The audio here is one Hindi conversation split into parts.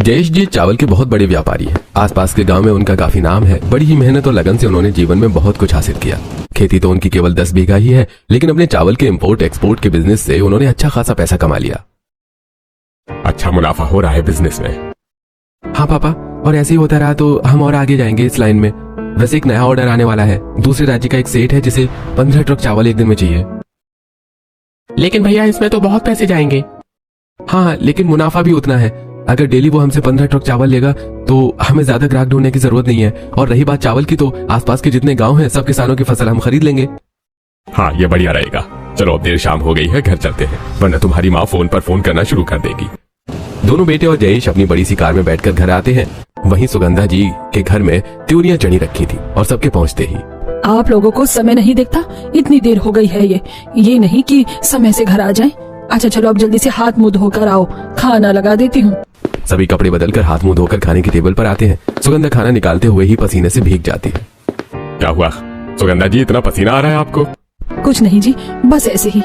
जयेश जी चावल के बहुत बड़े व्यापारी हैं। आसपास के गांव में उनका काफी नाम है। बड़ी ही मेहनत और लगन से उन्होंने जीवन में बहुत कुछ हासिल किया। खेती तो उनकी केवल 10 बीघा ही है, लेकिन अपने चावल के इंपोर्ट एक्सपोर्ट के बिजनेस से उन्होंने अच्छा खासा पैसा कमा लिया। अच्छा मुनाफा हो रहा है बिजनेस में। हाँ पापा, और ऐसे ही होता रहा तो हम और आगे जाएंगे इस लाइन में। वैसे एक नया ऑर्डर आने वाला है। दूसरे राज्य का एक सेठ है जिसे 15 ट्रक चावल एक दिन में चाहिए। लेकिन भैया इसमें तो बहुत पैसे जाएंगे। हाँ, लेकिन मुनाफा भी उतना है। अगर डेली वो हमसे 15 ट्रक चावल लेगा तो हमें ज्यादा ग्राहक ढूंढने की जरूरत नहीं है। और रही बात चावल की, तो आसपास के जितने गांव हैं सब किसानों की फसल हम खरीद लेंगे। हाँ, ये बढ़िया रहेगा। चलो अब देर शाम हो गई है, घर चलते हैं, वरना तुम्हारी माँ फोन पर फोन करना शुरू कर देगी। दोनों बेटे और जयेश अपनी बड़ी सी कार में बैठकर घर आते हैं। वहीं सुगंधा जी के घर में त्योरियां चढ़ी रखी थी और सबके पहुंचते ही, आप लोगों को समय नहीं दिखता? इतनी देर हो गई है, ये नहीं कि समय से घर आ जाएं। अच्छा चलो अब जल्दी से हाथ मुंह धोकर आओ, खाना लगा देती हूँ। सभी कपड़े बदलकर हाथ मुंह धोकर खाने की टेबल पर आते हैं। सुगंधा खाना निकालते हुए ही पसीने से भीग जाती है। क्या हुआ सुगंधा जी, इतना पसीना आ रहा है आपको? कुछ नहीं जी, बस ऐसे ही।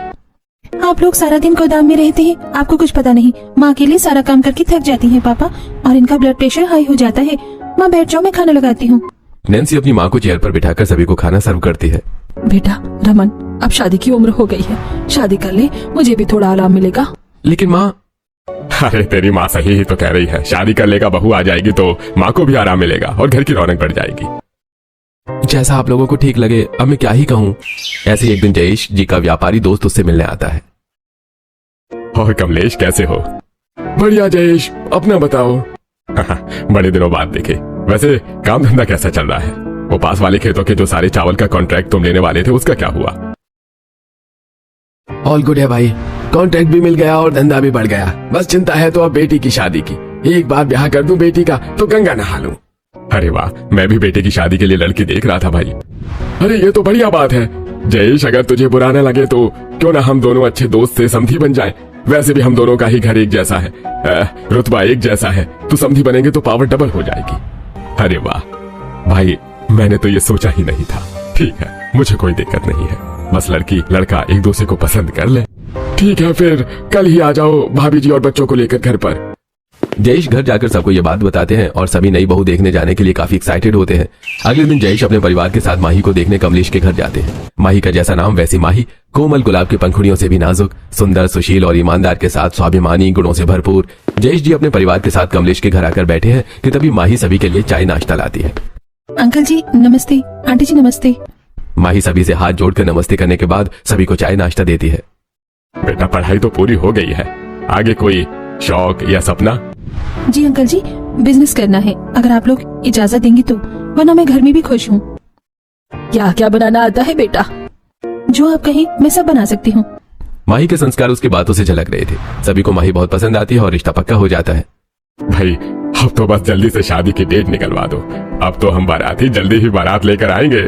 आप लोग सारा दिन गोदाम में रहते हैं, आपको कुछ पता नहीं। माँ के लिए सारा काम करके थक जाती हैं पापा, और इनका ब्लड प्रेशर हाई हो जाता है। माँ बैठ जाओ, मैं खाना लगाती हूँ। नैन्सी अपनी माँ को चेयर पर बिठाकर सभी को खाना सर्व करती है। बेटा रमन, अब शादी की उम्र हो गई है, शादी कर ले, मुझे भी थोड़ा आराम मिलेगा। लेकिन माँ। अरे तेरी माँ सही ही तो कह रही है, शादी कर लेगा, बहू आ जाएगी तो माँ को भी आराम मिलेगा और घर की रौनक बढ़ जाएगी। जैसा आप लोगों को ठीक लगे, अब मैं क्या ही कहूँ। ऐसे ही एक दिन जयेश जी का व्यापारी दोस्त उससे मिलने आता है। और कमलेश कैसे हो? बढ़िया जयेश, अपना बताओ। बड़े दिनों बाद देखे। वैसे काम धंधा कैसा चल रहा है? वो पास वाले खेतों के जो सारे चावल का कॉन्ट्रैक्ट तुम लेने वाले थे, उसका क्या हुआ? ऑल गुड है भाई, कॉन्ट्रैक्ट भी मिल गया और धंधा भी बढ़ गया। बस चिंता है तो अब बेटी की शादी की। एक बार ब्याह कर दूं बेटी का तो गंगा नहा लूं। अरे वाह, मैं भी बेटे की शादी के लिए लड़की देख रहा था भाई। अरे ये तो बढ़िया बात है जयेश, अगर तुझे बुरा न लगे तो क्यों ना हम दोनों अच्छे दोस्त से समधी बन जाएं। वैसे भी हम दोनों का ही घर एक जैसा है, रुतबा एक जैसा है, तो समधी बनेंगे तो पावर डबल हो जाएगी। अरे वाह भाई, मैंने तो ये सोचा ही नहीं था। ठीक है, मुझे कोई दिक्कत नहीं है, बस लड़की लड़का एक दूसरे को पसंद कर ले। ठीक है, फिर कल ही आ जाओ भाभी जी और बच्चों को लेकर घर पर। जयेश घर जाकर सबको ये बात बताते हैं और सभी नई बहू देखने जाने के लिए काफी एक्साइटेड होते हैं। अगले दिन जयेश अपने परिवार के साथ माही को देखने कमलेश के घर जाते हैं। माही का जैसा नाम वैसी माही, कोमल गुलाब की पंखुड़ियों से भी नाजुक, सुंदर, सुशील और ईमानदार के साथ स्वाभिमानी गुणों से भरपूर। जयेश जी अपने परिवार के साथ कमलेश के घर आकर बैठे हैं कि तभी माही सभी के लिए चाय नाश्ता लाती है। अंकल जी नमस्ते, आंटी जी नमस्ते। माही सभी से हाथ जोड़कर नमस्ते करने के बाद सभी को चाय नाश्ता देती है। बेटा पढ़ाई तो पूरी हो गई है, आगे कोई शौक या सपना? जी अंकल जी, बिजनेस करना है, अगर आप लोग इजाजत देंगे तो, वरना मैं घर में भी खुश हूँ। क्या क्या बनाना आता है बेटा? जो आप कहें मैं सब बना सकती हूँ। माही के संस्कार उसकी बातों से झलक रहे थे। सभी को माही बहुत पसंद आती है और रिश्ता पक्का हो जाता है। भाई अब तो बस जल्दी से शादी की डेट निकलवा दो, अब तो हम बाराती जल्दी ही बारात लेकर आएंगे।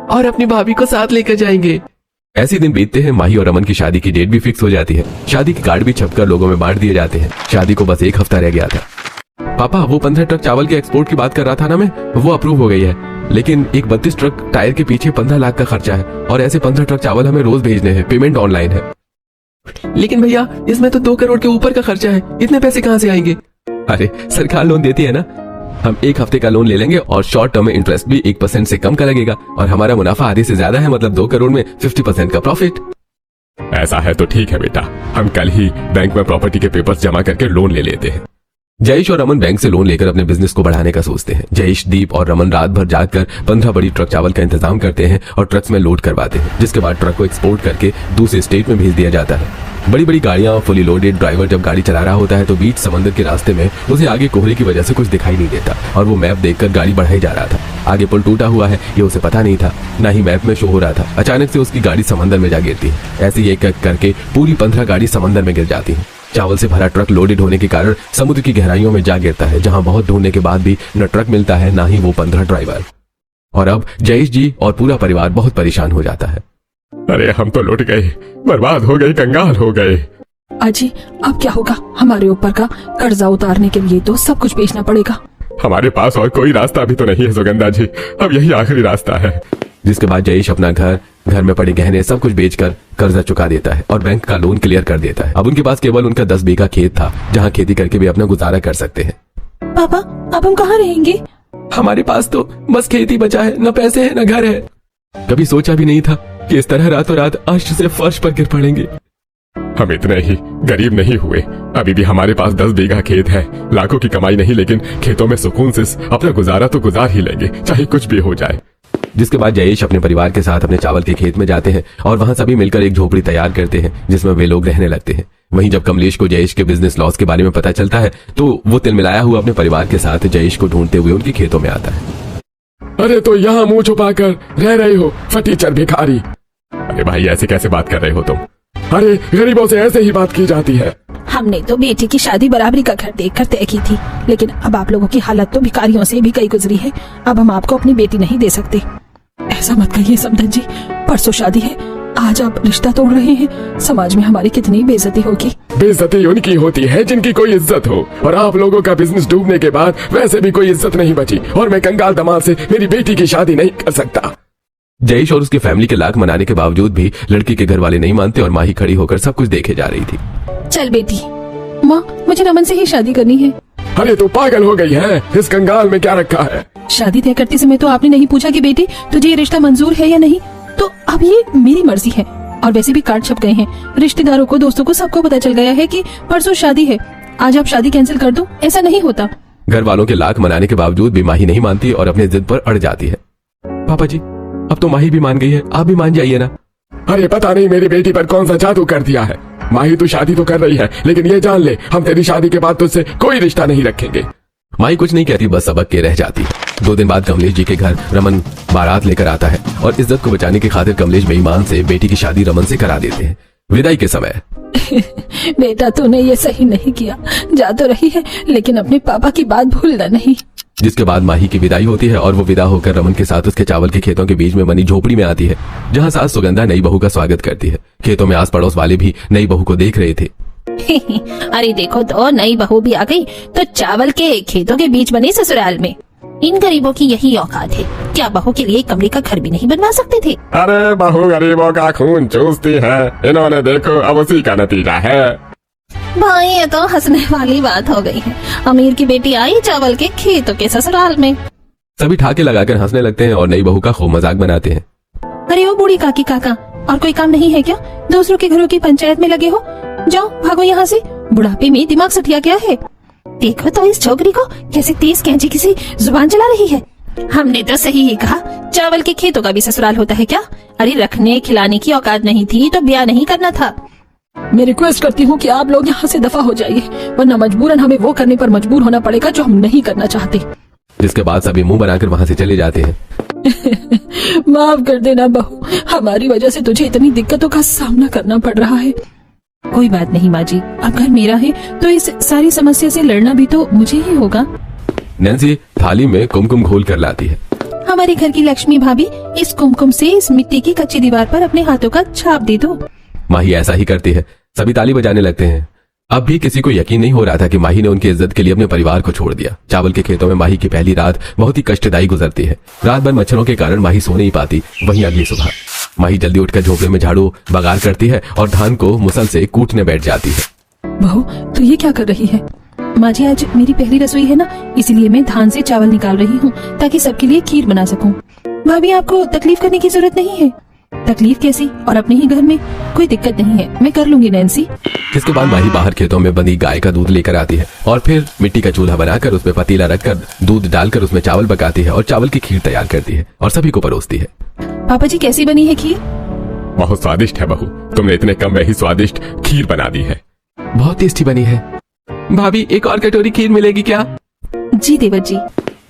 और अपनी भाभी को साथ लेकर जाएंगे। ऐसे दिन बीतते हैं, माही और रमन की शादी की डेट भी फिक्स हो जाती है। शादी के कार्ड भी छपकर लोगों में बांट दिए जाते हैं। शादी को बस एक हफ्ता रह गया था। पापा, वो 15 ट्रक चावल के एक्सपोर्ट की बात कर रहा था ना मैं, वो अप्रूव हो गई है। लेकिन एक 32 ट्रक टायर के पीछे 15 लाख का खर्चा है और ऐसे 15 ट्रक चावल हमें रोज भेजने हैं। पेमेंट ऑनलाइन है। लेकिन भैया इसमें तो 2 करोड़ के ऊपर का खर्चा है, इतने पैसे कहाँ से आएंगे? अरे सरकार लोन देती है ना, हम 1 हफ्ते का लोन ले लेंगे और शॉर्ट टर्म में इंटरेस्ट भी 1% से कम का लगेगा और हमारा मुनाफा आधे से ज्यादा है, मतलब 2 करोड़ में 50% का प्रॉफिट। ऐसा है तो ठीक है बेटा, हम कल ही बैंक में प्रॉपर्टी के पेपर्स जमा करके लोन ले लेते हैं। जयेश और रमन बैंक से लोन लेकर अपने बिजनेस को बढ़ाने का सोचते हैं। जयेश, दीप और रमन रात भर जागकर 15 बड़ी ट्रक चावल का इंतजाम करते हैं और ट्रक्स में लोड करवाते हैं, जिसके बाद ट्रक को एक्सपोर्ट करके दूसरे स्टेट में भेज दिया जाता है। बड़ी बड़ी गाड़ियां फुली लोडेड, ड्राइवर जब गाड़ी चला रहा होता है तो बीच समंदर के रास्ते में उसे आगे कोहरे की वजह से कुछ दिखाई नहीं देता और वो मैप देखकर गाड़ी बढ़ाई जा रहा था। आगे पुल टूटा हुआ है ये उसे पता नहीं था, ना ही मैप में शो हो रहा था। अचानक से उसकी गाड़ी समंदर में जा गिरती है। ऐसे ही एक एक करके पूरी 15 गाड़ी समंदर में गिर जाती है। चावल से भरा ट्रक लोडेड होने के कारण समुद्र की गहराइयों में जा गिरता है, जहां बहुत ढूंढने के बाद भी न ट्रक मिलता है, ना ही वो 15 ड्राइवर। और अब जयेश जी और पूरा परिवार बहुत परेशान हो जाता है। अरे हम तो लुट गए, बर्बाद हो गए, कंगाल हो गए। अजी अब क्या होगा? हमारे ऊपर का कर्जा उतारने के लिए तो सब कुछ बेचना पड़ेगा। हमारे पास और कोई रास्ता भी तो नहीं है सुगंधा जी, अब यही आखिरी रास्ता है। जिसके बाद जयेश अपना घर घर में पड़े गहने सब कुछ बेचकर कर्जा चुका देता है और बैंक का लोन क्लियर कर देता है। अब उनके पास केवल उनका 10 बीघा खेत था, जहाँ खेती करके भी अपना गुजारा कर सकते हैं। पापा अब हम कहाँ रहेंगे? हमारे पास तो बस खेती बचा है, न पैसे है न घर है। कभी सोचा भी नहीं था कि इस तरह रातों रात अर्श से फर्श पर गिर पड़ेंगे। हम इतने ही गरीब नहीं हुए, अभी भी हमारे पास 10 बीघा खेत है। लाखों की कमाई नहीं, लेकिन खेतों में सुकून से अपना गुजारा तो गुजार ही लेंगे, चाहे कुछ भी हो जाए। जिसके बाद जयेश अपने परिवार के साथ अपने चावल के खेत में जाते हैं और वहां सभी मिलकर एक झोपड़ी तैयार करते हैं जिसमें वे लोग रहने लगते हैं। वहीं जब कमलेश को जयेश के बिजनेस लॉस के बारे में पता चलता है तो वो तिलमिलाया हुआ अपने परिवार के साथ जयेश को ढूंढते हुए उनके खेतों में आता है। अरे तो यहाँ मुंह छुपाकर रह रही हो फटीचर भिखारी। अरे भाई ऐसे कैसे बात कर रहे हो तुम? अरे गरीबों से ऐसे ही बात की जाती है। हमने तो बेटी की शादी बराबरी का घर देखकर तय की थी, लेकिन अब आप लोगों की हालत तो भिखारियों से भी कई गुजरी है। अब हम आपको अपनी बेटी नहीं दे सकते। ऐसा मत कहिए समधन जी, परसों शादी है, आज आप रिश्ता तोड़ रहे हैं। समाज में हमारी कितनी बेइज्जती होगी। बेइज्जती उनकी होती है जिनकी कोई इज्जत हो, और आप लोगों का बिजनेस डूबने के बाद वैसे भी कोई इज्जत नहीं बची, और मैं कंगाल दमाद से मेरी बेटी की शादी नहीं कर सकता। जयेश और उसकी फैमिली के लाख मनाने के बावजूद भी लड़की के घर वाले नहीं मानते और माही खड़ी होकर सब कुछ देखे जा रही थी। चल बेटी। माँ मुझे रमन से ही शादी करनी है। अरे तू पागल हो गई है, इस कंगाल में क्या रखा है? शादी तय करते समय तो आपने नहीं पूछा कि बेटी तुझे ये रिश्ता मंजूर है या नहीं, तो अब ये मेरी मर्जी है। और वैसे भी कार्ड छप गए हैं, रिश्तेदारों को दोस्तों को सबको पता चल गया है कि परसों शादी है। आज आप शादी कैंसिल कर दो, ऐसा नहीं होता। घर वालों के लाख मनाने के बावजूद भी माही नहीं मानती और अपने जिद पर अड़ जाती है। पापा जी अब तो माही भी मान गई है, आप भी मान जाइए ना। अरे पता नहीं मेरी बेटी पर कौन सा जादू कर दिया है। माही तू शादी तो कर रही है, लेकिन ये जान ले हम तेरी शादी के बाद तुझसे कोई रिश्ता नहीं रखेंगे। माही कुछ नहीं कहती, बस सबक के रह जाती है। 2 दिन बाद कमलेश जी के घर रमन बारात लेकर आता है और इज्जत को बचाने की खातिर कमलेश बेईमान से बेटी की शादी रमन से करा देते हैं। विदाई के समय बेटा तूने ये सही नहीं किया, जा तो रही है लेकिन अपने पापा की बात भूलना नहीं। जिसके बाद माही की विदाई होती है और वो विदा होकर रमन के साथ उसके चावल के खेतों के बीच में बनी झोपड़ी में आती है, जहाँ सास सुगंधा नई बहू का स्वागत करती है। खेतों में आस पड़ोस वाले भी नई बहू को देख रहे थे। अरे देखो तो नई बहू भी आ गई, तो चावल के खेतों के बीच बने ससुराल में। इन गरीबों की यही औकात है, क्या बहू के लिए एक कमरे का घर भी नहीं बनवा सकते थे? अरे बहू गरीबों का खून चूसती है, इन्होंने देखो अब उसी का नतीजा है। भाई ये तो हंसने वाली बात हो गई है। अमीर की बेटी आई चावल के खेतों के ससुराल में। सभी ठाके लगाकर हंसने लगते हैं और नई बहू का खूब मजाक बनाते हैं। अरे ओ बूढ़ी काकी काका, और कोई काम नहीं है क्या? दूसरों के घरों की पंचायत में लगे हो, जाओ भागो यहाँ से। बुढ़ापे में दिमाग सठिया गया है। देखो तो इस छोकरी को कैसे तेज कैंची किसी जुबान चला रही है। हमने तो सही ही कहा, चावल के खेतों का भी ससुराल होता है क्या? अरे रखने खिलाने की औकात नहीं थी तो ब्याह नहीं करना था। मैं रिक्वेस्ट करती हूँ कि आप लोग यहाँ से दफा हो जाइए, वरना मजबूरन हमें वो करने पर मजबूर होना पड़ेगा जो हम नहीं करना चाहते। जिसके बाद सभी मुंह बनाकर वहाँ से चले जाते हैं। माफ कर देना बहू, हमारी वजह से तुझे इतनी दिक्कतों का सामना करना पड़ रहा है। कोई बात नहीं माँ जी, अब घर मेरा है तो इस सारी समस्या से लड़ना भी तो मुझे ही होगा। नैन्सी थाली में कुमकुम घोल कर लाती है। हमारे घर की लक्ष्मी भाभी, इस कुमकुम से इस मिट्टी की कच्ची दीवार पर अपने हाथों का छाप दे दो। माही ऐसा ही करती है। सभी ताली बजाने लगते हैं। अब भी किसी को यकीन नहीं हो रहा था कि माही ने उनकी इज्जत के लिए अपने परिवार को छोड़ दिया। चावल के खेतों में माही की पहली रात बहुत ही कष्टदायी गुजरती है। रात भर मच्छरों के कारण माही सो नहीं पाती। वहीं अगली सुबह माही जल्दी उठकर झोपड़े में झाड़ू बगार करती है और धान को मुसल से कूटने बैठ जाती है। बहू तू ये क्या कर रही है? माँ जी आज मेरी पहली रसोई है ना, इसीलिए मैं धान से चावल निकाल रही हूँ ताकि सबके लिए खीर बना सकूँ। भाभी आपको तकलीफ करने की जरूरत नहीं है। तकलीफ कैसी, और अपने ही घर में कोई दिक्कत नहीं है, मैं कर लूंगी नैन्सी। जिसके बाद माही बाहर खेतों में बंधी गाय का दूध लेकर आती है और फिर मिट्टी का चूल्हा बनाकर उसमें पतीला रखकर दूध डालकर उसमें चावल पकाती है और चावल की खीर तैयार करती है और सभी को परोसती है। पापा जी कैसी बनी है खीर? बहुत स्वादिष्ट है बहू, तुमने इतने कम में ही स्वादिष्ट खीर बना दी है। बहुत टेस्टी बनी है। भाभी एक और कटोरी खीर मिलेगी क्या? जी देवर जी।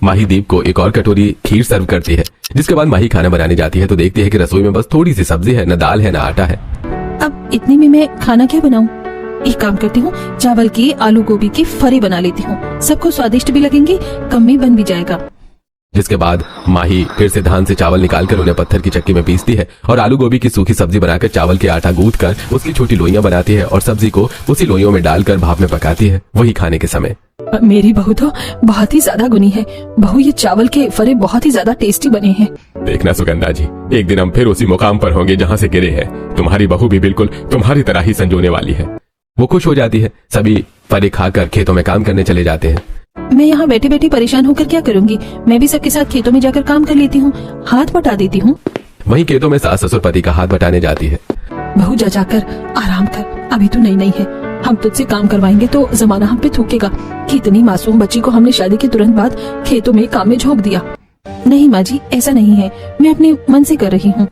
माही दीप को एक और कटोरी खीर सर्व करती है। जिसके बाद माही खाना बनाने जाती है तो देखती है कि रसोई में बस थोड़ी सी सब्जी है, न दाल है न आटा है। अब इतने में मैं खाना क्या बनाऊं? एक काम करती हूँ, चावल की आलू गोभी की फरी बना लेती हूँ, सबको स्वादिष्ट भी लगेंगे, कम में बन भी जाएगा। जिसके बाद माही फिर से धान से चावल निकालकर उन्हें पत्थर की चक्की में पीसती है और आलू गोभी की सूखी सब्जी बनाकर चावल के आटा गूंथ कर उसकी छोटी लोइयां बनाती है और सब्जी को उसी लोइयों में डालकर भाप में पकाती है। वही खाने के समय मेरी बहू तो बहुत ही ज्यादा गुनी है। बहू, ये चावल के फरे बहुत ही ज्यादा टेस्टी बने हैं। देखना सुगंधा जी, एक दिन हम फिर उसी मुकाम पर होंगे जहाँ से गिरे हैं। तुम्हारी बहू भी बिल्कुल तुम्हारी तरह ही संजोने वाली है। वो खुश हो जाती है। सभी फरे खाकर खेतों में काम करने चले जाते हैं। मैं यहाँ बैठे बैठे परेशान होकर क्या करूँगी? मैं भी सबके साथ खेतों में जाकर काम कर लेती हूँ, हाथ बटा देती हूँ। वहीं खेतों में सास ससुर पति का हाथ बटाने जाती है। बहू, जा जाकर आराम कर, अभी तो नई है। हम तुझसे काम करवाएंगे तो जमाना हम पे थूकेगा कि इतनी मासूम बच्ची को हमने शादी के तुरंत बाद खेतों में काम में झोंक दिया। नहीं माँ जी, ऐसा नहीं है, मैं अपने मन से कर रही हूँ।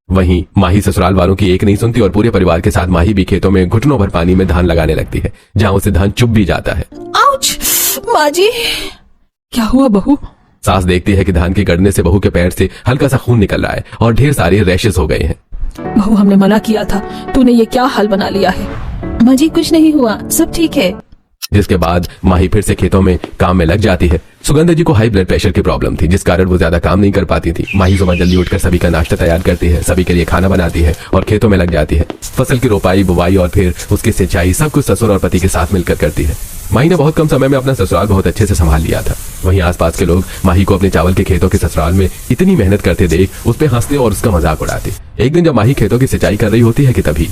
वहीं माही ससुराल वालों की एक नहीं सुनती और पूरे परिवार के साथ माही भी खेतों में घुटनों भर पानी में धान लगाने लगती है, जहाँ उसे धान चुभ भी जाता है। आउच! माँ जी, क्या हुआ बहू? सास देखती है कि धान के गड़ने से बहू के पैर से हल्का सा खून निकल रहा है और ढेर सारे रैशेस हो गए हैं। बहू, हमने मना किया था, तूने ये क्या हाल बना लिया है? माँ जी, कुछ नहीं हुआ, सब ठीक है। जिसके बाद माही फिर से खेतों में काम में लग जाती है। सुगंधा जी को हाई ब्लड प्रेशर की प्रॉब्लम थी, जिस कारण वो ज्यादा काम नहीं कर पाती थी। माही सुबह जल्दी उठकर सभी का नाश्ता तैयार करती है, सभी के लिए खाना बनाती है और खेतों में लग जाती है। फसल की रोपाई, बुवाई और फिर उसकी सिंचाई सब कुछ ससुर और पति के साथ मिलकर करती है। माही ने बहुत कम समय में अपना ससुराल बहुत अच्छे से संभाल लिया था। वहीं आसपास के लोग माही को अपने चावल के खेतों के ससुराल में इतनी मेहनत करते देख उस पर हंसते और उसका मजाक उड़ाते। एक दिन जब माही खेतों की सिंचाई कर रही होती है कि तभी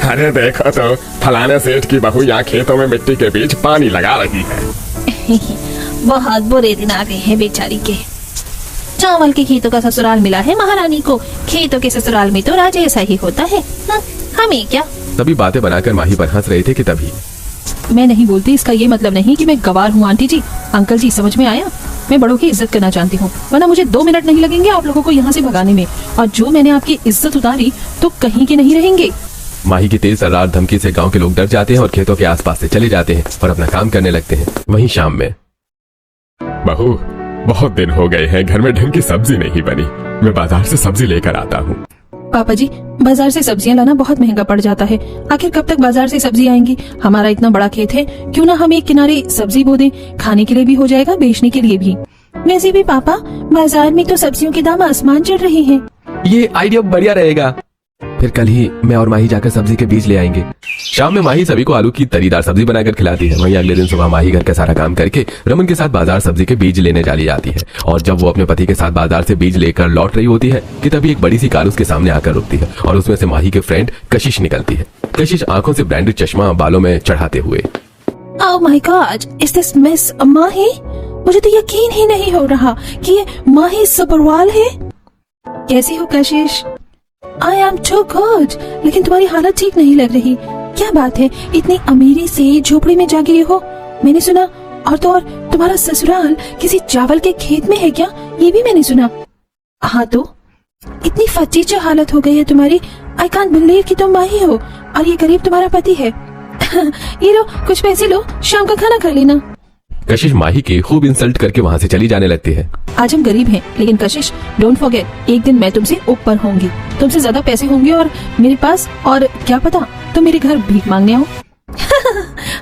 अरे देखो तो, फलाने सेठ की बहू यहाँ खेतों में मिट्टी के बीच पानी लगा रही है। बहुत बुरे दिन आ गए हैं बेचारी के। चावल के खेतों का ससुराल मिला है महारानी को। खेतों के ससुराल में तो राजा ऐसा ही होता है, हमें क्या। सभी बातें बनाकर माही पर हंस रहे थे कि तभी मैं नहीं बोलती, इसका ये मतलब नहीं कि मैं गवार हूँ। आंटी जी, अंकल जी, समझ में आया? मैं बड़ों की इज्जत करना जानती हूँ, वरना मुझे 2 मिनट नहीं लगेंगे आप लोगों को यहाँ से भगाने में। और जो मैंने आपकी इज्जत उतारी तो कहीं के नहीं रहेंगे। माही की तेज तर्रार धमकी से गांव के लोग डर जाते हैं और खेतों के आसपास से चले जाते हैं और अपना काम करने लगते हैं। वहीं शाम में बहू, बहुत दिन हो गए हैं, घर में ढंग की सब्जी नहीं बनी, मैं बाजार से सब्जी लेकर आता हूँ। पापा जी, बाजार से सब्जियां लाना बहुत महंगा पड़ जाता है। आखिर कब तक बाजार से सब्जी आएंगी? हमारा इतना बड़ा खेत है, क्यों ना हम एक किनारे सब्जी बो दें, खाने के लिए भी हो जाएगा, बेचने के लिए भी। वैसे भी पापा, बाजार में तो सब्जियों के दाम आसमान चढ़ रहे हैं। ये आइडिया बढ़िया रहेगा। फिर कल ही मैं और माही जाकर सब्जी के बीज ले आएंगे। शाम में माही सभी को आलू की तरीदार सब्जी बनाकर खिलाती है। वहीं अगले दिन सुबह माही घर का सारा काम करके रमन के साथ बाजार सब्जी के बीज लेने चली जाती है। और जब वो अपने पति के साथ बाजार से बीज लेकर लौट रही होती है कि तभी एक बड़ी सी कार उसके सामने आकर रुकती है और उसमें से माही के फ्रेंड कशिश निकलती है। कशिश आंखों से ब्रांडेड चश्मा बालों में चढ़ाते हुए। Oh my God, is this Miss माही? मुझे तो यकीन ही नहीं हो रहा कि ये माही सब्रवाल है। कैसी हो कशिश? I am too good, लेकिन तुम्हारी हालत ठीक नहीं लग रही। क्या बात है, इतनी अमीरी से झोपड़ी में जा गिरी हो? मैंने सुना, और तो और तुम्हारा ससुराल किसी चावल के खेत में है क्या? ये भी मैंने सुना। हाँ तो इतनी फटीचर हालत हो गई है तुम्हारी। I can't believe कि तुम माही हो और ये गरीब तुम्हारा पति है। ये लो, कुछ पैसे लो, शाम का खाना खा लेना। कशिश माही की खूब इंसल्ट करके वहाँ से चली जाने लगती है। आज हम गरीब हैं, लेकिन कशिश, डोंट फॉरगेट, एक दिन मैं तुमसे ऊपर होंगी, तुमसे ज्यादा पैसे होंगे और मेरे पास, और क्या पता तुम मेरे घर भीख मांगने आओ।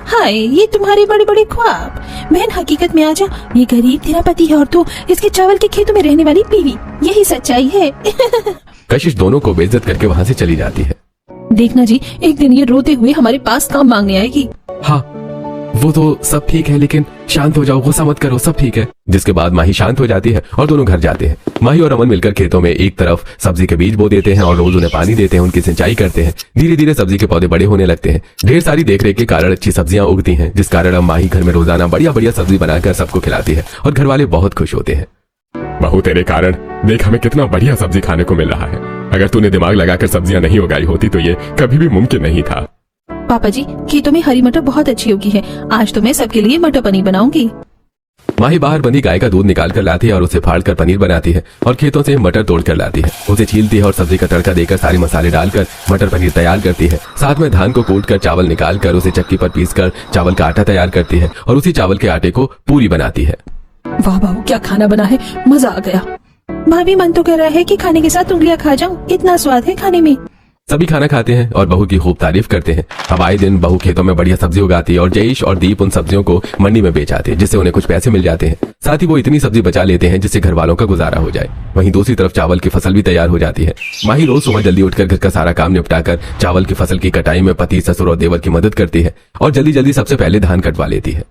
हाय, ये तुम्हारे बड़े बड़े ख्वाब। बहन, हकीकत में आजा, ये गरीब तेरा पति है और तू इसके चावल के खेतों में रहने वाली बीवी। यही सच्चाई है। कशिश दोनों को बेइज्जत करके वहाँ से चली जाती है। देखना जी, एक दिन ये रोते हुए हमारे पास काम मांगने आएगी। हाँ, वो तो सब ठीक है, लेकिन शांत हो जाओ, गुस्सा मत करो, सब ठीक है। जिसके बाद माही शांत हो जाती है और दोनों घर जाते हैं। माही और रमन मिलकर खेतों में एक तरफ सब्जी के बीज बो देते हैं और रोज उन्हें पानी देते हैं, उनकी सिंचाई करते हैं। धीरे धीरे सब्जी के पौधे बड़े होने लगते हैं। ढेर सारी देखरेख के कारण अच्छी सब्जियां उगती हैं, जिस कारण अब माही घर में रोजाना बढ़िया बढ़िया सब्जी बनाकर सबको खिलाती है और घर वाले बहुत खुश होते हैं। बहू, तेरे कारण देख हमें कितना बढ़िया सब्जी खाने को मिल रहा है। अगर तूने दिमाग लगाकर सब्जियां नहीं उगाई होती तो ये कभी भी मुमकिन नहीं था। पापा जी, खेतों में हरी मटर बहुत अच्छी उगी है। आज तो मैं सबके लिए मटर पनीर बनाऊंगी। माही बाहर बंधी गाय का दूध निकाल कर लाती है और उसे फाड़ कर पनीर बनाती है और खेतों से मटर तोड़ कर लाती है। उसे छीलती है और सब्जी का तड़का देकर सारे मसाले डालकर मटर पनीर तैयार करती है। साथ में धान को कूट कर चावल निकाल कर उसे चक्की पर पीस कर चावल का आटा तैयार करती है और उसी चावल के आटे को पूरी बनाती है। वाह बहू, क्या खाना बना है, मजा आ गया। भाभी, मन तो कर रहा है कि खाने के साथ उंगलियां खा जाऊं, इतना स्वाद है खाने में। सभी खाना खाते हैं और बहू की खूब तारीफ करते हैं। अब आए दिन बहू खेतों में बढ़िया सब्जी उगाती है और जयेश और दीप उन सब्जियों को मंडी में बेच आते हैं, जिससे उन्हें कुछ पैसे मिल जाते हैं। साथ ही वो इतनी सब्जी बचा लेते हैं जिससे घर वालों का गुजारा हो जाए। वहीं दूसरी तरफ चावल की फसल भी तैयार हो जाती है। माही रोज सुबह जल्दी उठकर घर का सारा काम निपटाकर चावल की फसल की कटाई में पति, ससुर और देवर की मदद करती है और जल्दी जल्दी सबसे पहले धान कटवा लेती है।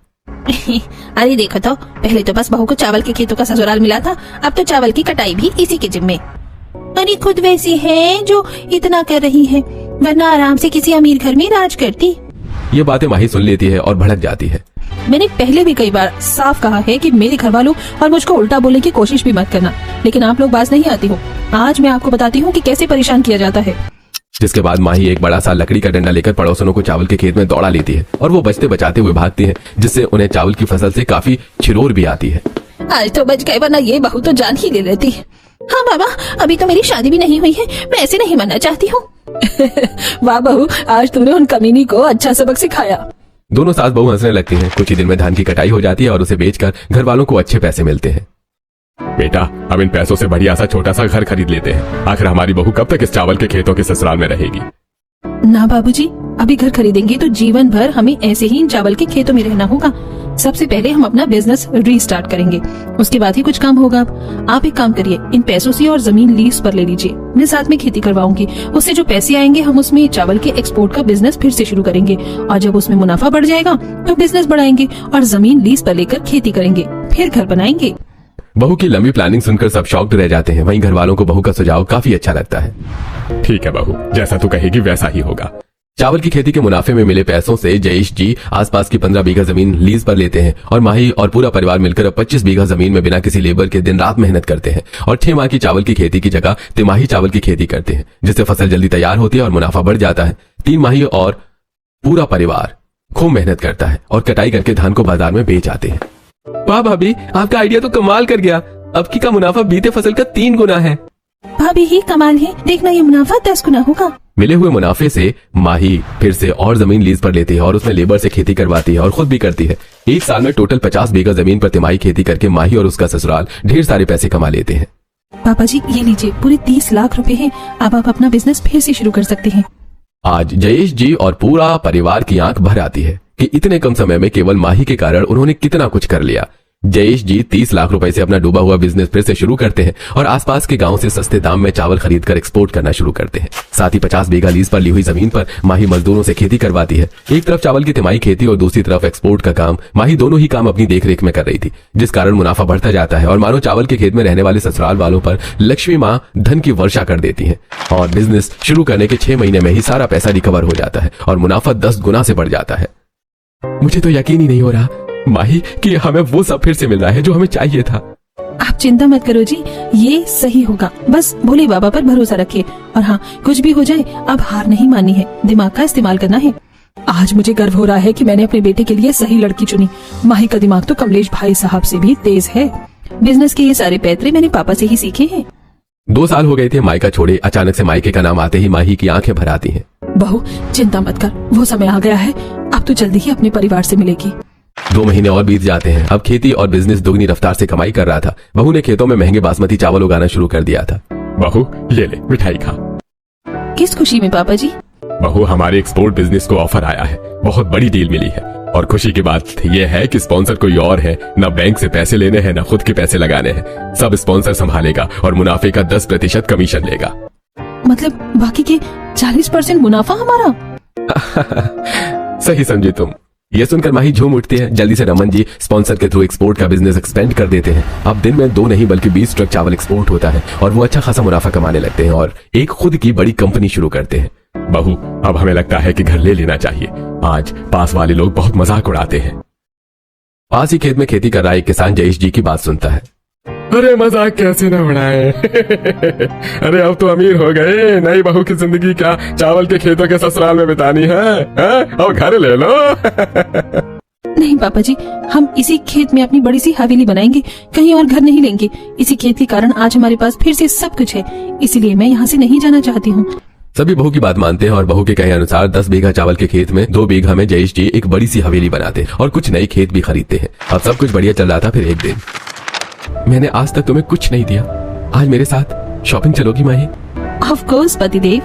अरे देखो तो, पहले तो बस बहू को चावल के खेतों का ससुराल मिला था, अब तो चावल की कटाई भी इसी के जिम्मे। अरे खुद वैसी है जो इतना कर रही है, वरना आराम से किसी अमीर घर में राज करती। ये बातें माही सुन लेती है और भड़क जाती है। मैंने पहले भी कई बार साफ कहा है कि मेरे घर वालों और मुझको उल्टा बोलने की कोशिश भी मत करना, लेकिन आप लोग बाज नहीं आती हो। आज मैं आपको बताती हूँ कि कैसे परेशान किया जाता है। जिसके बाद माही एक बड़ा सा लकड़ी का डंडा लेकर पड़ोसनों को चावल के खेत में दौड़ा लेती है और वो बचते बचाते हुए भागती है, जिससे उन्हें चावल की फसल से काफी छिरोर भी आती है। आज तो बच गए, वरना ये बहू तो जान ही ले लेती। हाँ बाबा, अभी तो मेरी शादी भी नहीं हुई है, मैं ऐसे नहीं मरना चाहती हूँ। वाह बहू, आज तूने उन कमीनी को अच्छा सबक सिखाया। दोनों सास बहू हंसने लगती हैं। कुछ ही दिन में धान की कटाई हो जाती है और उसे बेचकर घर वालों को अच्छे पैसे मिलते हैं। बेटा, अब इन पैसों से बढ़िया सा छोटा सा घर खरीद लेते हैं। आखिर हमारी बहू कब तक इस चावल के खेतों के ससुराल में रहेगी? ना बाबूजी, अभी घर खरीदेंगे तो जीवन भर हमें ऐसे ही इन चावल के खेतों में रहना होगा। सबसे पहले हम अपना बिजनेस रीस्टार्ट करेंगे, उसके बाद ही कुछ काम होगा। आप एक काम करिए, इन पैसों से और जमीन लीज पर ले लीजिए, मैं साथ में खेती करवाऊंगी। उससे जो पैसे आएंगे हम उसमें चावल के एक्सपोर्ट का बिजनेस फिर से शुरू करेंगे, और जब उसमें मुनाफा बढ़ जाएगा तो बिजनेस बढ़ाएंगे और जमीन लीज पर लेकर खेती करेंगे, फिर घर बनाएंगे। बहू की लंबी प्लानिंग सुनकर सब शॉक्ड रह जाते हैं। वहीं घर वालों को बहू का सुझाव काफी अच्छा लगता है। ठीक है बहू, जैसा तू कहेगी वैसा ही होगा। चावल की खेती के मुनाफे में मिले पैसों से जयेश जी आसपास की 15 बीघा जमीन लीज पर लेते हैं और माही और पूरा परिवार मिलकर अब 25 बीघा जमीन में बिना किसी लेबर के दिन रात मेहनत करते हैं और 6 माह की चावल की खेती की जगह तिमाही चावल की खेती करते हैं, जिससे फसल जल्दी तैयार होती है और मुनाफा बढ़ जाता है। 3 माही और पूरा परिवार खूब मेहनत करता है और कटाई करके धान को बाजार में बेच आते हैं। वाह भाभी, आपका आइडिया तो कमाल कर गया। अब की का मुनाफा बीते फसल का 3 गुना है। भाभी ही कमाल है, देखना ये मुनाफा 10 गुना होगा। मिले हुए मुनाफे से माही फिर से और जमीन लीज पर लेती है और उसमें लेबर से खेती करवाती है और खुद भी करती है। एक साल में टोटल 50 बीघा जमीन पर तिमाही खेती करके माही और उसका ससुराल ढेर सारे पैसे कमा लेते हैं। पापा जी ये लीजिए, पूरे 30 लाख रुपए हैं। अब आप अपना बिजनेस फिर से शुरू कर सकते हैं। आज जयेश जी और पूरा परिवार की आंख भर आती है कि इतने कम समय में केवल माही के कारण उन्होंने कितना कुछ कर लिया। जयेश जी 30 लाख रुपए से अपना डूबा हुआ बिजनेस फिर से शुरू करते हैं और आसपास के गांव से सस्ते दाम में चावल खरीदकर एक्सपोर्ट करना शुरू करते हैं। साथ ही 50 बीघा लीज पर ली हुई जमीन पर माही मजदूरों से खेती करवाती है। एक तरफ चावल की तिमाही खेती और दूसरी तरफ एक्सपोर्ट का काम। माही दोनों ही काम अपनी देखरेख में कर रही थी, जिस कारण मुनाफा बढ़ता जाता है और मानो चावल के खेत में रहने वाले ससुराल वालों पर लक्ष्मी माँ धन की वर्षा कर देती है और बिजनेस शुरू करने के 6 महीने में ही सारा पैसा रिकवर हो जाता है और मुनाफा 10 गुना से बढ़ जाता है। मुझे तो यकीन ही नहीं हो रहा माही कि हमें वो सब फिर से मिल रहा है जो हमें चाहिए था। आप चिंता मत करो जी, ये सही होगा। बस भोले बाबा पर भरोसा रखिए और हाँ, कुछ भी हो जाए अब हार नहीं माननी है, दिमाग का इस्तेमाल करना है। आज मुझे गर्व हो रहा है कि मैंने अपने बेटे के लिए सही लड़की चुनी। माही का दिमाग तो कमलेश भाई साहब से भी तेज है। बिजनेस के ये सारे पैतरे मैंने पापा से ही सीखे हैं। 2 साल हो गए थे मायका छोड़े। अचानक से मायके का नाम आते ही माही की आंखें भर आती हैं। बहू चिंता मत कर, वो समय आ गया है, अब तो जल्दी ही अपने परिवार से मिलेगी। 2 महीने और बीत जाते हैं। अब खेती और बिजनेस दोगुनी रफ्तार से कमाई कर रहा था। बहू ने खेतों में महंगे बासमती चावल उगाना शुरू कर दिया था। बहू ये ले मिठाई खा। किस खुशी में पापा जी? बहू हमारे एक्सपोर्ट बिजनेस को ऑफर आया है, बहुत बड़ी डील मिली है और खुशी की बात यह है कि स्पॉन्सर कोई और है, न बैंक से पैसे लेने हैं न खुद के पैसे लगाने हैं। सब स्पॉन्सर संभालेगा और मुनाफे का 10% कमीशन लेगा। मतलब बाकी के 40% मुनाफा हमारा? सही समझे तुम। ये सुनकर माही झूम उठती है। जल्दी से रमन जी स्पॉन्सर के थ्रू एक्सपोर्ट का बिजनेस एक्सपेंड कर देते हैं। अब दिन में 2 नहीं बल्कि 20 ट्रक चावल एक्सपोर्ट होता है और वो अच्छा खासा मुनाफा कमाने लगते हैं और एक खुद की बड़ी कंपनी शुरू करते हैं। बहू अब हमें लगता है कि घर ले लेना चाहिए। आज पास वाले लोग बहुत मजाक उड़ाते हैं। पास ही खेत में खेती कर रहा एक किसान जयेश जी की बात सुनता है। अरे मजाक कैसे न उड़ाए। अरे अब तो अमीर हो गए, नई बहू की जिंदगी क्या चावल के खेतों के ससुराल में बितानी है? अब घर ले लो। नहीं पापा जी, हम इसी खेत में अपनी बड़ी सी हवेली बनाएंगे, कहीं और घर नहीं लेंगे। इसी खेत के कारण आज हमारे पास फिर से सब कुछ है, इसीलिए मैं यहाँ से नहीं जाना चाहती हूँ। सभी बहू की बात मानते हैं और बहू के कहे अनुसार 10 बीघा चावल के खेत में 2 बीघा में जयेश जी एक बड़ी सी हवेली बनाते हैं और कुछ नए खेत भी खरीदते हैं। अब सब कुछ बढ़िया चल रहा था। फिर एक दिन, मैंने आज तक तुम्हें कुछ नहीं दिया, आज मेरे साथ शॉपिंग चलोगी माही? ऑफ कोर्स पतिदेव।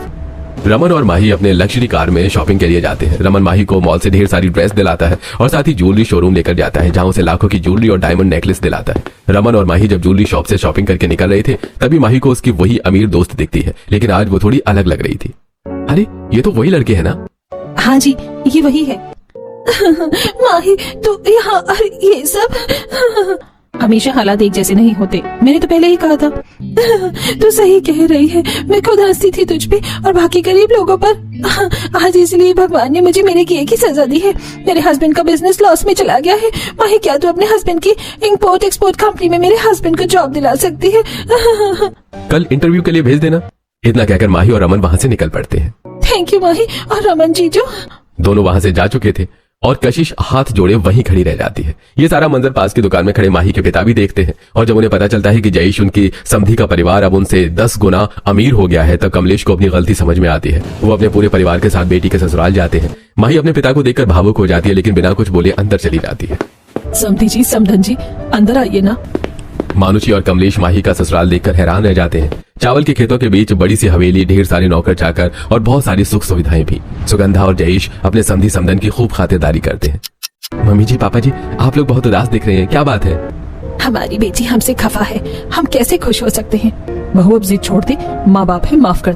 रमन और माही अपने लग्जरी कार में शॉपिंग के लिए जाते हैं। रमन माही को मॉल से ढेर सारी ड्रेस दिलाता है और साथ ही ज्वेलरी शोरूम लेकर जाता है, जहां उसे लाखों की ज्वेलरी और डायमंड नेकलेस दिलाता है। रमन और माही जब ज्वेलरी शॉप से शॉपिंग करके निकल रहे थे, तभी माही को उसकी वही अमीर दोस्त दिखती है, लेकिन आज वो थोड़ी अलग लग रही थी। अरे ये तो वही लड़के हैं ना? हाँ जी, ये वही है। माही तो यहाँ ये सब हमेशा हालात एक जैसे नहीं होते, मैंने तो पहले ही कहा था। तो सही कह रही है, मैं खुद हंसती थी तुझ पे और बाकी गरीब लोगों पर। आज इसलिए भगवान ने मुझे मेरे किए की सजा दी है। मेरे हस्बैंड का बिजनेस लॉस में चला गया है। माही, क्या तू अपने हस्बैंड की इंपोर्ट एक्सपोर्ट कंपनी में मेरे हस्बैंड को जॉब दिला सकती है? कल इंटरव्यू के लिए भेज देना। इतना कहकर माही और रमन वहां से निकल पड़ते हैं। थैंक यू माही और रमन जीजू। दोनों वहां से जा चुके थे और कशिश हाथ जोड़े वहीं खड़ी रह जाती है। ये सारा मंजर पास की दुकान में खड़े माही के पिता भी देखते हैं और जब उन्हें पता चलता है कि जयेश उनकी समधी का परिवार अब उनसे 10 गुना अमीर हो गया है, तब कमलेश को अपनी गलती समझ में आती है। वो अपने पूरे परिवार के साथ बेटी के ससुराल जाते हैं। माही अपने पिता को देखकर भावुक हो जाती है, लेकिन बिना कुछ बोले अंदर चली जाती है। समधी जी, समधन जी, अंदर आइए ना। मानुषी और कमलेश माही का ससुराल देखकर हैरान रह जाते हैं। चावल के खेतों के बीच बड़ी सी हवेली, ढेर सारे नौकर चाकर और बहुत सारी सुख सुविधाएं भी। सुगंधा और जयेश अपने समधी समधन की खूब खातिरदारी करते हैं। मम्मी जी, पापा जी, आप लोग बहुत उदास दिख रहे हैं, क्या बात है? हमारी बेटी हमसे खफा है, हम कैसे खुश हो सकते हैं? बहू अब जिद छोड़ दे, माँ बाप है, माफ कर।